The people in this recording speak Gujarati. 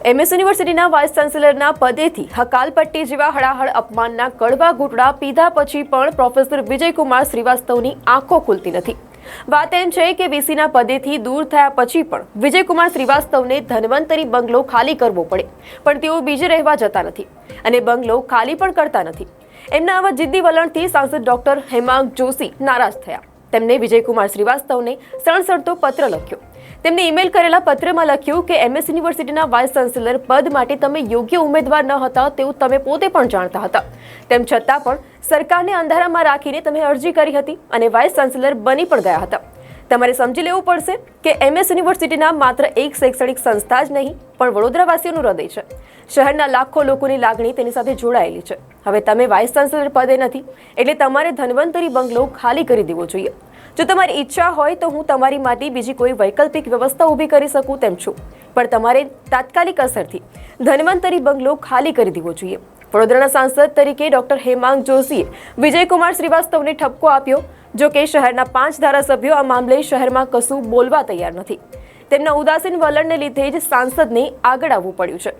એમએસ યુનિવર્સિટીના વાઇસ ચાન્સેલરના પદેથી હકાલપટ્ટી જેવા હળાહળ અપમાનના કડવા ઘૂંટડા પીધા પછી પણ પ્રોફેસર વિજયકુમાર શ્રીવાસ્તવની આંખો ખુલતી નથી। વાત એમ છે કે વીસીના પદેથી દૂર થયા પછી પણ વિજયકુમાર શ્રીવાસ્તવને ધન્વંતરી બંગલો ખાલી કરવો પડે, પણ તેઓ બીજે રહેવા જતા નથી અને બંગલો ખાલી પણ કરતા નથી। એમના આવા જિદ્દી વલણથી સાંસદ ડોક્ટર હેમાંગ જોશી નારાજ થયા। તેમને વિજયકુમાર શ્રીવાસ્તવને સણસણતો પત્ર લખ્યો। તેમને ઈમેલ કરેલા પત્રમાં લખ્યું કે એમએસ યુનિવર્સિટીના વાઇસ ચાન્સેલર પદ માટે તમે યોગ્ય ઉમેદવાર ન હતા તેવું તમે પોતે પણ જાણતા હતા। તેમ છતાં પણ સરકારને અંધારામાં રાખીને તમે અરજી કરી હતી અને વાઇસ ચાન્સેલર બની પણ ગયા હતા। તમારે સમજી લેવું પડશે કે એમએસ યુનિવર્સિટીના માત્ર એક શૈક્ષણિક સંસ્થા જ નહીં પણ વડોદરાવાસીઓનું હૃદય છે। શહેરના લાખો લોકોની લાગણી તેની સાથે જોડાયેલી છે। હવે તમે વાઇસ ચાન્સેલર પદે નથી એટલે તમારે ધન્વંતરી બંગલો ખાલી કરી દેવો જોઈએ। જો તમારી ઈચ્છા હોય તો હું તમારી માટે બીજી કોઈ વૈકલ્પિક વ્યવસ્થા ઊભી કરી શકું તેમ છું, પણ તમારે તાત્કાલિક અસરથી ધન્વંતરી બંગલો ખાલી કરી દેવો જોઈએ। વડોદરાના સાંસદ તરીકે ડોક્ટર હેમાંગ જોશીએ વિજયકુમાર શ્રીવાસ્તવને ઠપકો આપ્યો। જો કે શહેરના 5 ધારાસભ્યો આ મામલે શહેરમાં કશું બોલવા તૈયાર નથી। તેમના ઉદાસીન વલણને લીધે જ સાંસદને આગળ આવવું પડ્યું છે।